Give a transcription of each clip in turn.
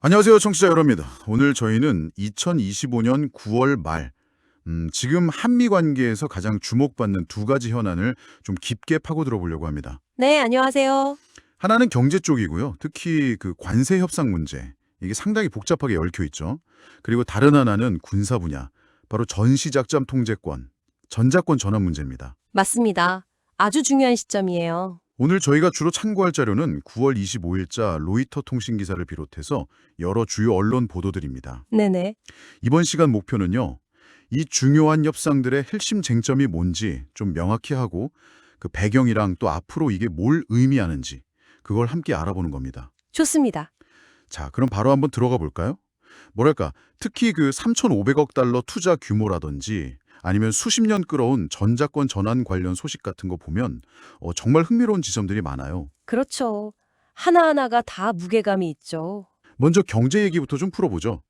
안녕하세요, 청취자 여러분입니다. 오늘 저희는 2025년 9월 말, 지금 한미 관계에서 가장 주목받는 두 가지 현안을 좀 깊게 파고들어 보려고 합니다. 네, 안녕하세요. 하나는 경제 쪽이고요. 특히 그 관세 협상 문제, 이게 상당히 복잡하게 얽혀 있죠. 그리고 다른 하나는 군사 분야, 바로 전시작전 통제권, 전자권 전환 문제입니다. 맞습니다. 아주 중요한 시점이에요. 오늘 저희가 주로 참고할 자료는 9월 25일자 로이터 통신 기사를 비롯해서 여러 주요 언론 보도들입니다. 네네. 이번 시간 목표는요, 이 중요한 협상들의 핵심 쟁점이 뭔지 좀 명확히 하고 그 배경이랑 또 앞으로 이게 뭘 의미하는지 그걸 함께 알아보는 겁니다. 좋습니다. 자, 그럼 바로 한번 들어가 볼까요? 뭐랄까, 특히 그 3,500억 달러 투자 규모라든지 아니면 수십 년 끌어온 전자권 전환 관련 소식 같은 거 보면 정말 흥미로운 지점들이 많아요. 그렇죠. 하나하나가 다 무게감이 있죠. 먼저 경제 얘기부터 좀 풀어보죠.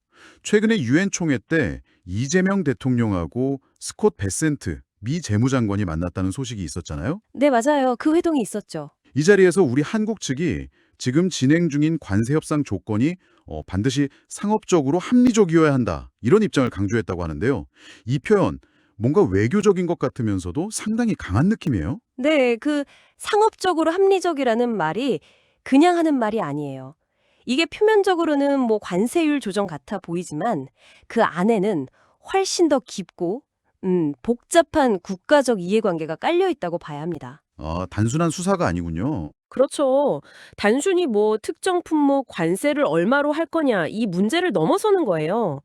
최근에 유엔 총회 때 이재명 대통령하고 스콧 베센트 미 재무장관이 만났다는 소식이 있었잖아요. 네, 맞아요. 그 회동이 있었죠. 이 자리에서 우리 한국 측이 지금 진행 중인 관세 협상 조건이 반드시 상업적으로 합리적이어야 한다, 이런 입장을 강조했다고 하는데요. 이 표현, 뭔가 외교적인 것 같으면서도 상당히 강한 느낌이에요. 네, 그 상업적으로 합리적이라는 말이 그냥 하는 말이 아니에요. 이게 표면적으로는 뭐 관세율 조정 같아 보이지만 그 안에는 훨씬 더 깊고 복잡한 국가적 이해관계가 깔려 있다고 봐야 합니다. 단순한 수사가 아니군요. 그렇죠. 단순히 뭐 특정 품목 관세를 얼마로 할 거냐 이 문제를 넘어서는 거예요.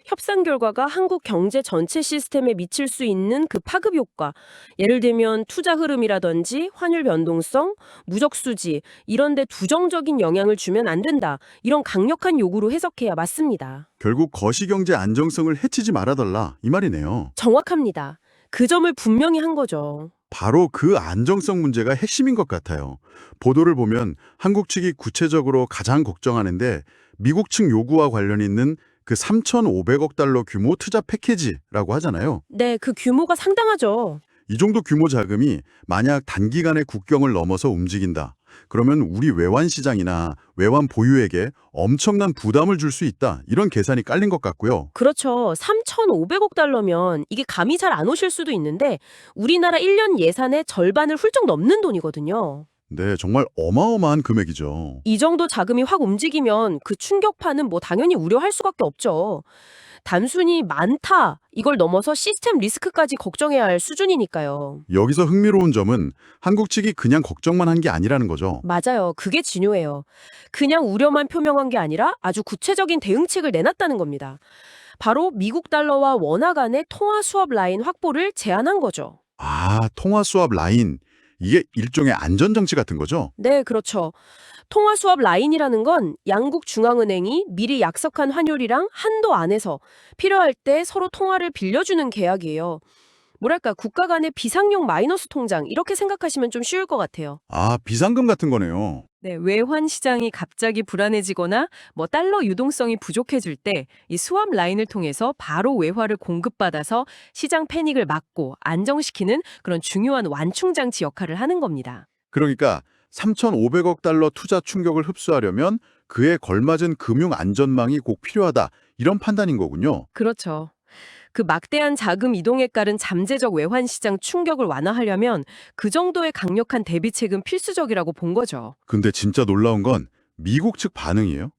협상 결과가 한국 경제 전체 시스템에 미칠 수 있는 그 파급 효과, 예를 들면 투자 흐름이라든지 환율 변동성, 무적 수지 이런 데 부정적인 영향을 주면 안 된다. 이런 강력한 요구로 해석해야 맞습니다. 결국 거시경제 안정성을 해치지 말아달라, 이 말이네요. 정확합니다. 그 점을 분명히 한 거죠. 바로 그 안정성 문제가 핵심인 것 같아요. 보도를 보면 한국 측이 구체적으로 가장 걱정하는데 미국 측 요구와 관련 있는 그 3,500억 달러 규모 투자 패키지라고 하잖아요. 네, 그 규모가 상당하죠. 이 정도 규모 자금이 만약 단기간에 국경을 넘어서 움직인다, 그러면 우리 외환 시장이나 외환 보유에게 엄청난 부담을 줄 수 있다, 이런 계산이 깔린 것 같고요. 그렇죠. 3,500억 달러면 이게 감이 잘 안 오실 수도 있는데 우리나라 1년 예산의 절반을 훌쩍 넘는 돈이거든요. 네, 정말 어마어마한 금액이죠. 이 정도 자금이 확 움직이면 그 충격파는 뭐 당연히 우려할 수밖에 없죠. 단순히 많다, 이걸 넘어서 시스템 리스크까지 걱정해야 할 수준이니까요. 여기서 흥미로운 점은 한국 측이 그냥 걱정만 한 게 아니라는 거죠. 맞아요. 그게 중요해요. 그냥 우려만 표명한 게 아니라 아주 구체적인 대응책을 내놨다는 겁니다. 바로 미국 달러와 원화 간의 통화 수업 라인 확보를 제안한 거죠. 통화 수합 라인. 이게 일종의 안전장치 같은 거죠? 네, 그렇죠. 통화 수업 라인이라는 건 양국 중앙은행이 미리 약속한 환율이랑 한도 안에서 필요할 때 서로 통화를 빌려주는 계약이에요. 뭐랄까, 국가 간의 비상용 마이너스 통장 이렇게 생각하시면 좀 쉬울 것 같아요. 비상금 같은 거네요. 네, 외환 시장이 갑자기 불안해지거나 뭐 달러 유동성이 부족해질 때 이 수합 라인을 통해서 바로 외화를 공급받아서 시장 패닉을 막고 안정시키는 그런 중요한 완충 장치 역할을 하는 겁니다. 그러니까 3,500억 달러 투자 충격을 흡수하려면 그에 걸맞은 금융 안전망이 꼭 필요하다, 이런 판단인 거군요. 그렇죠. 그 막대한 자금 이동에 따른 잠재적 외환 시장 충격을 완화하려면 그 정도의 강력한 대비책은 필수적이라고 본 거죠. 근데 진짜 놀라운 건 미국 측 반응이에요.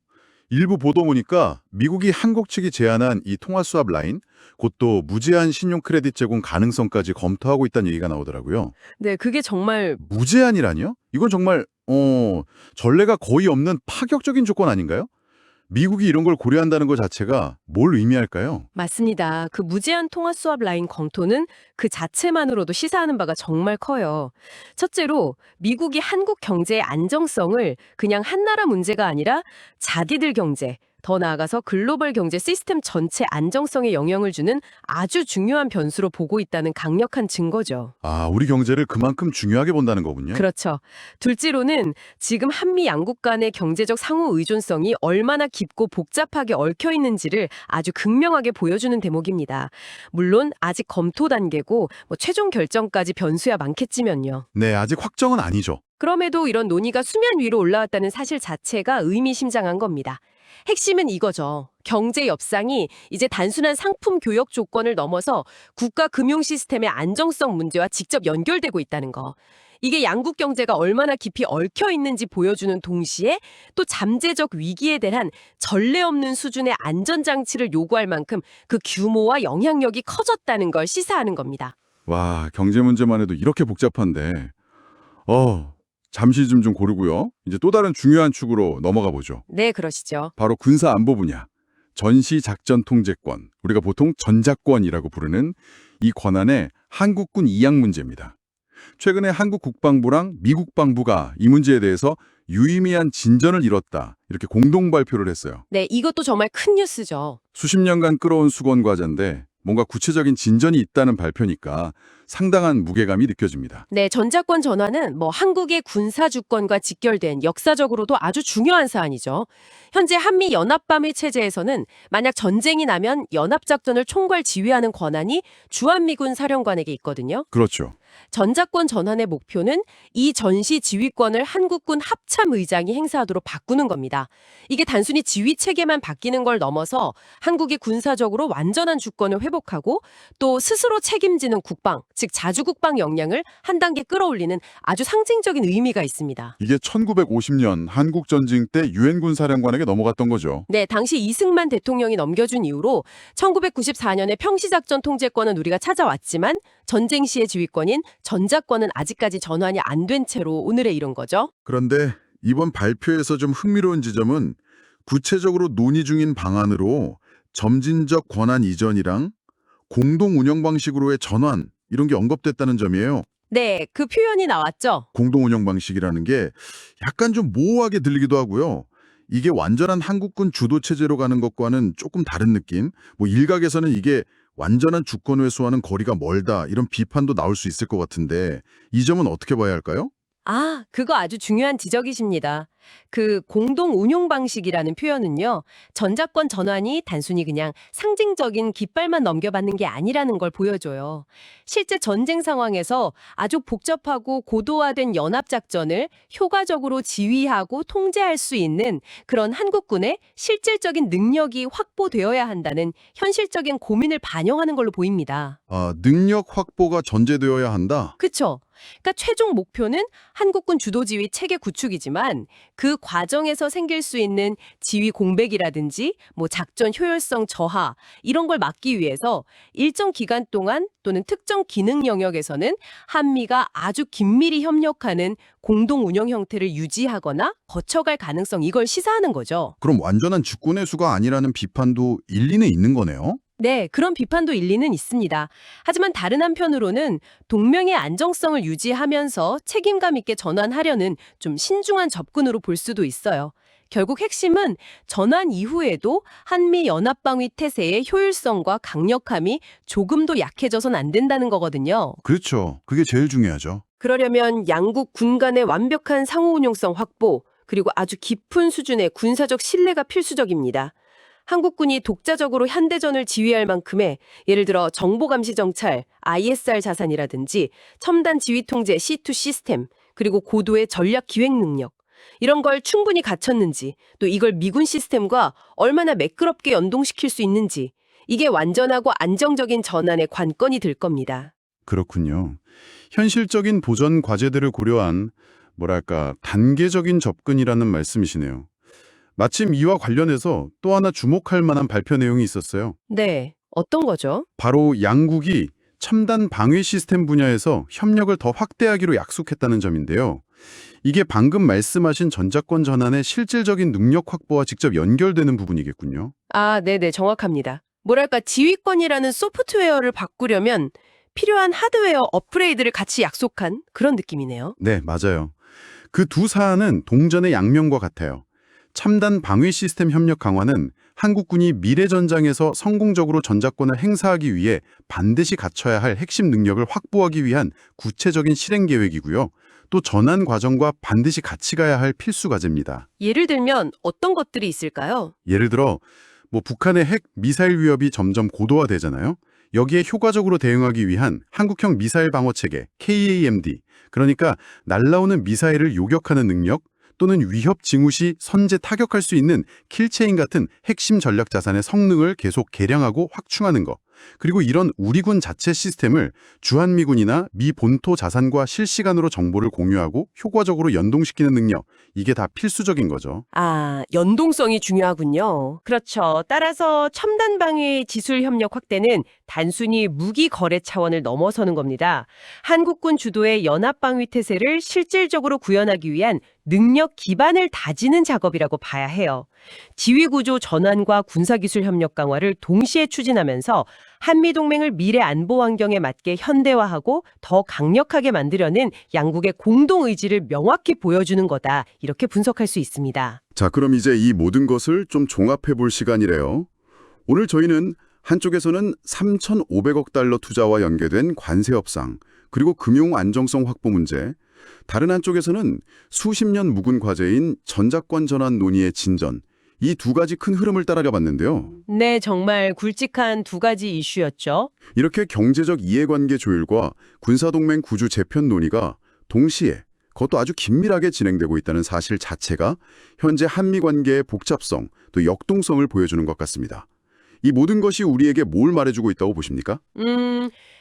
일부 보도 보니까 미국이 한국 측이 제안한 이 통화 수합 라인, 곧또 무제한 신용 크레딧 제공 가능성까지 검토하고 있다는 얘기가 나오더라고요. 네, 그게 정말 무제한이라니요? 이건 정말 전례가 거의 없는 파격적인 조건 아닌가요? 미국이 이런 걸 고려한다는 것 자체가 뭘 의미할까요? 맞습니다. 그 무제한 통화 수합 라인 검토는 그 자체만으로도 시사하는 바가 정말 커요. 첫째로 미국이 한국 경제의 안정성을 그냥 한 나라 문제가 아니라 자기들 경제, 더 나아가서 글로벌 경제 시스템 전체 안정성에 영향을 주는 아주 중요한 변수로 보고 있다는 강력한 증거죠. 우리 경제를 그만큼 중요하게 본다는 거군요. 그렇죠. 둘째로는 지금 한미 양국 간의 경제적 상호 의존성이 얼마나 깊고 복잡하게 얽혀 있는지를 아주 극명하게 보여주는 대목입니다. 물론 아직 검토 단계고 최종 결정까지 변수야 많겠지만요. 네, 아직 확정은 아니죠. 그럼에도 이런 논의가 수면 위로 올라왔다는 사실 자체가 의미심장한 겁니다. 핵심은 이거죠. 경제 협상이 이제 단순한 상품 교역 조건을 넘어서 국가 금융 시스템의 안정성 문제와 직접 연결되고 있다는 거. 이게 양국 경제가 얼마나 깊이 얽혀 있는지 보여주는 동시에 또 잠재적 위기에 대한 전례 없는 수준의 안전장치를 요구할 만큼 그 규모와 영향력이 커졌다는 걸 시사하는 겁니다. 와, 경제 문제만 해도 이렇게 복잡한데. 잠시 좀 고르고요. 이제 또 다른 중요한 축으로 넘어가 보죠. 네, 그러시죠. 바로 군사 안보 분야. 전시 작전 통제권. 우리가 보통 전작권이라고 부르는 이 권한의 한국군 이양 문제입니다. 최근에 한국 국방부랑 미국 국방부가 이 문제에 대해서 유의미한 진전을 이뤘다. 이렇게 공동 발표를 했어요. 네, 이것도 정말 큰 뉴스죠. 수십 년간 끌어온 수건 과제인데 뭔가 구체적인 진전이 있다는 발표니까 상당한 무게감이 느껴집니다. 네, 전자권 전환은 한국의 군사 주권과 직결된 역사적으로도 아주 중요한 사안이죠. 현재 한미 연합밤의 체제에서는 만약 전쟁이 나면 연합작전을 총괄 지휘하는 권한이 주한미군 사령관에게 있거든요. 그렇죠. 전자권 전환의 목표는 이 전시 지휘권을 한국군 합참의장이 행사하도록 바꾸는 겁니다. 이게 단순히 지휘 체계만 바뀌는 걸 넘어서 한국이 군사적으로 완전한 주권을 회복하고 또 스스로 책임지는 국방, 즉 자주국방 역량을 한 단계 끌어올리는 아주 상징적인 의미가 있습니다. 이게 1950년 한국 전쟁 때 유엔군 사령관에게 넘어갔던 거죠. 네, 당시 이승만 대통령이 넘겨준 이후로 1994년에 평시작전 통제권은 우리가 찾아왔지만 전쟁 시의 지휘권인 전자권은 아직까지 전환이 안 된 채로 오늘에 이른 거죠. 그런데 이번 발표에서 좀 흥미로운 지점은 구체적으로 논의 중인 방안으로 점진적 권한 이전이랑 공동 운영 방식으로의 전환 이런 게 언급됐다는 점이에요. 네, 그 표현이 나왔죠. 공동 운영 방식이라는 게 약간 좀 모호하게 들리기도 하고요. 이게 완전한 한국군 주도 체제로 가는 것과는 조금 다른 느낌? 일각에서는 이게 완전한 주권 회수와는 거리가 멀다 이런 비판도 나올 수 있을 것 같은데 이 점은 어떻게 봐야 할까요? 아, 그거 아주 중요한 지적이십니다. 그 공동 운용 방식이라는 표현은요, 전자권 전환이 단순히 그냥 상징적인 깃발만 넘겨받는 게 아니라는 걸 보여줘요. 실제 전쟁 상황에서 아주 복잡하고 고도화된 연합작전을 효과적으로 지휘하고 통제할 수 있는 그런 한국군의 실질적인 능력이 확보되어야 한다는 현실적인 고민을 반영하는 걸로 보입니다. 능력 확보가 전제되어야 한다. 그쵸? 그러니까 최종 목표는 한국군 주도지휘 체계 구축이지만 그 과정에서 생길 수 있는 지휘 공백이라든지 작전 효율성 저하 이런 걸 막기 위해서 일정 기간 동안 또는 특정 기능 영역에서는 한미가 아주 긴밀히 협력하는 공동 운영 형태를 유지하거나 거쳐갈 가능성 이걸 시사하는 거죠. 그럼 완전한 주권 회수가 아니라는 비판도 일리는 있는 거네요. 네, 그런 비판도 일리는 있습니다. 하지만 다른 한편으로는 동맹의 안정성을 유지하면서 책임감 있게 전환하려는 좀 신중한 접근으로 볼 수도 있어요. 결국 핵심은 전환 이후에도 한미 연합방위 태세의 효율성과 강력함이 조금도 약해져선 안 된다는 거거든요. 그렇죠. 그게 제일 중요하죠. 그러려면 양국 군 간의 완벽한 상호 운용성 확보, 그리고 아주 깊은 수준의 군사적 신뢰가 필수적입니다. 한국군이 독자적으로 현대전을 지휘할 만큼의 예를 들어 정보감시 정찰, ISR 자산이라든지 첨단 지휘통제 C2 시스템, 그리고 고도의 전략 기획 능력 이런 걸 충분히 갖췄는지 또 이걸 미군 시스템과 얼마나 매끄럽게 연동시킬 수 있는지 이게 완전하고 안정적인 전환의 관건이 될 겁니다. 그렇군요. 현실적인 보전 과제들을 고려한 단계적인 접근이라는 말씀이시네요. 마침 이와 관련해서 또 하나 주목할 만한 발표 내용이 있었어요. 네, 어떤 거죠? 바로 양국이 첨단 방위 시스템 분야에서 협력을 더 확대하기로 약속했다는 점인데요. 이게 방금 말씀하신 전자권 전환의 실질적인 능력 확보와 직접 연결되는 부분이겠군요. 아, 네네, 정확합니다. 지휘권이라는 소프트웨어를 바꾸려면 필요한 하드웨어 업그레이드를 같이 약속한 그런 느낌이네요. 네, 맞아요. 그 두 사안은 동전의 양면과 같아요. 첨단 방위 시스템 협력 강화는 한국군이 미래 전장에서 성공적으로 전자권을 행사하기 위해 반드시 갖춰야 할 핵심 능력을 확보하기 위한 구체적인 실행 계획이고요. 또 전환 과정과 반드시 같이 가야 할 필수 과제입니다. 예를 들면 어떤 것들이 있을까요? 예를 들어 북한의 핵 미사일 위협이 점점 고도화되잖아요. 여기에 효과적으로 대응하기 위한 한국형 미사일 방어 체계 KAMD, 그러니까 날라오는 미사일을 요격하는 능력, 또는 위협 징후 시 선제 타격할 수 있는 킬체인 같은 핵심 전략 자산의 성능을 계속 개량하고 확충하는 것. 그리고 이런 우리군 자체 시스템을 주한미군이나 미 본토 자산과 실시간으로 정보를 공유하고 효과적으로 연동시키는 능력, 이게 다 필수적인 거죠. 아, 연동성이 중요하군요. 그렇죠. 따라서 첨단 방위 기술 협력 확대는 단순히 무기 거래 차원을 넘어서는 겁니다. 한국군 주도의 연합 방위 태세를 실질적으로 구현하기 위한 능력 기반을 다지는 작업이라고 봐야 해요. 지휘 구조 전환과 군사기술 협력 강화를 동시에 추진하면서 한미동맹을 미래 안보 환경에 맞게 현대화하고 더 강력하게 만들려는 양국의 공동 의지를 명확히 보여주는 거다. 이렇게 분석할 수 있습니다. 자, 그럼 이제 이 모든 것을 좀 종합해 볼 시간이래요. 오늘 저희는 한쪽에서는 3,500억 달러 투자와 연계된 관세 협상, 그리고 금융 안정성 확보 문제, 다른 한쪽에서는 수십 년 묵은 과제인 전자권 전환 논의의 진전, 이 두 가지 큰 흐름을 따라가 봤는데요. 네, 정말 굵직한 두 가지 이슈였죠. 이렇게 경제적 이해관계 조율과 군사동맹 구조 재편 논의가 동시에 그것도 아주 긴밀하게 진행되고 있다는 사실 자체가 현재 한미 관계의 복잡성, 또 역동성을 보여주는 것 같습니다. 이 모든 것이 우리에게 뭘 말해주고 있다고 보십니까?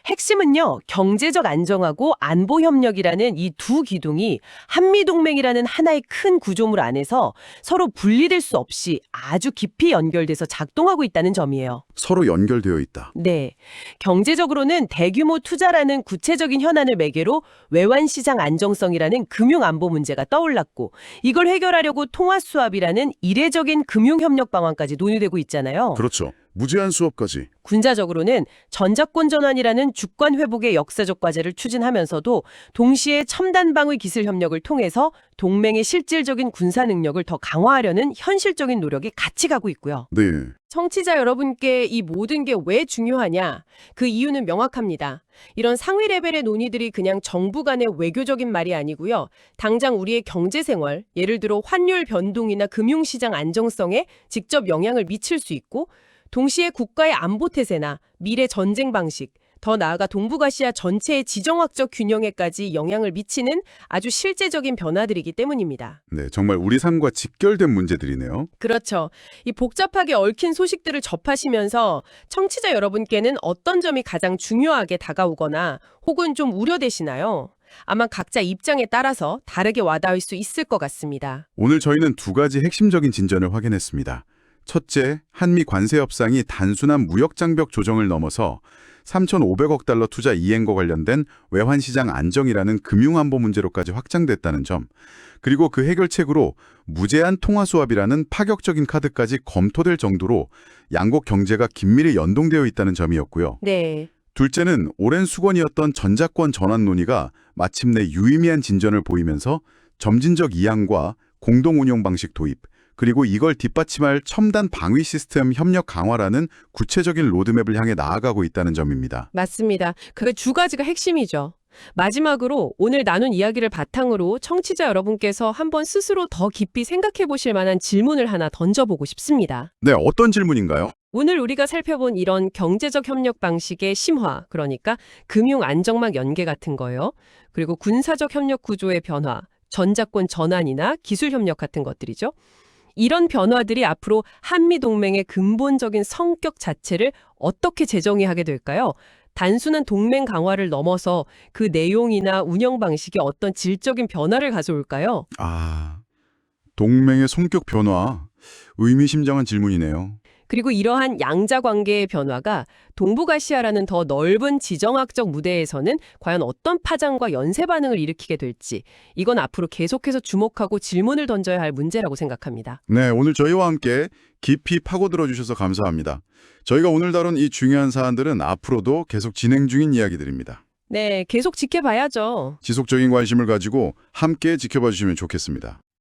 핵심은요, 경제적 안정하고 안보 협력이라는 이 두 기둥이 한미동맹이라는 하나의 큰 구조물 안에서 서로 분리될 수 없이 아주 깊이 연결돼서 작동하고 있다는 점이에요. 서로 연결되어 있다. 네. 경제적으로는 대규모 투자라는 구체적인 현안을 매개로 외환시장 안정성이라는 금융안보 문제가 떠올랐고, 이걸 해결하려고 통화수합이라는 이례적인 금융협력 방안까지 논의되고 있잖아요. 그렇죠. 무제한 수업까지. 군사적으로는 전자권 전환이라는 주권 회복의 역사적 과제를 추진하면서도 동시에 첨단 방위 기술 협력을 통해서 동맹의 실질적인 군사 능력을 더 강화하려는 현실적인 노력이 같이 가고 있고요. 네. 청취자 여러분께 이 모든 게 왜 중요하냐? 그 이유는 명확합니다. 이런 상위 레벨의 논의들이 그냥 정부 간의 외교적인 말이 아니고요. 당장 우리의 경제 생활, 예를 들어 환율 변동이나 금융시장 안정성에 직접 영향을 미칠 수 있고, 동시에 국가의 안보 태세나 미래 전쟁 방식, 더 나아가 동북아시아 전체의 지정학적 균형에까지 영향을 미치는 아주 실제적인 변화들이기 때문입니다. 네, 정말 우리 삶과 직결된 문제들이네요. 그렇죠. 이 복잡하게 얽힌 소식들을 접하시면서 청취자 여러분께는 어떤 점이 가장 중요하게 다가오거나 혹은 좀 우려되시나요? 아마 각자 입장에 따라서 다르게 와닿을 수 있을 것 같습니다. 오늘 저희는 두 가지 핵심적인 진전을 확인했습니다. 첫째, 한미 관세 협상이 단순한 무역 장벽 조정을 넘어서 3,500억 달러 투자 이행과 관련된 외환시장 안정이라는 금융안보 문제로까지 확장됐다는 점, 그리고 그 해결책으로 무제한 통화수합이라는 파격적인 카드까지 검토될 정도로 양국 경제가 긴밀히 연동되어 있다는 점이었고요. 네. 둘째는 오랜 수건이었던 전자권 전환 논의가 마침내 유의미한 진전을 보이면서 점진적 이양과 공동운용 방식 도입, 그리고 이걸 뒷받침할 첨단 방위 시스템 협력 강화라는 구체적인 로드맵을 향해 나아가고 있다는 점입니다. 맞습니다. 그 두 가지가 핵심이죠. 마지막으로 오늘 나눈 이야기를 바탕으로 청취자 여러분께서 한번 스스로 더 깊이 생각해 보실 만한 질문을 하나 던져보고 싶습니다. 네, 어떤 질문인가요? 오늘 우리가 살펴본 이런 경제적 협력 방식의 심화, 그러니까 금융 안정망 연계 같은 거요. 그리고 군사적 협력 구조의 변화, 전자권 전환이나 기술 협력 같은 것들이죠. 이런 변화들이 앞으로 한미동맹의 근본적인 성격 자체를 어떻게 재정의하게 될까요? 단순한 동맹 강화를 넘어서 그 내용이나 운영 방식에 어떤 질적인 변화를 가져올까요? 동맹의 성격 변화, 의미심장한 질문이네요. 그리고 이러한 양자 관계의 변화가 동북아시아라는 더 넓은 지정학적 무대에서는 과연 어떤 파장과 연쇄 반응을 일으키게 될지, 이건 앞으로 계속해서 주목하고 질문을 던져야 할 문제라고 생각합니다. 네, 오늘 저희와 함께 깊이 파고들어 주셔서 감사합니다. 저희가 오늘 다룬 이 중요한 사안들은 앞으로도 계속 진행 중인 이야기들입니다. 네, 계속 지켜봐야죠. 지속적인 관심을 가지고 함께 지켜봐 주시면 좋겠습니다.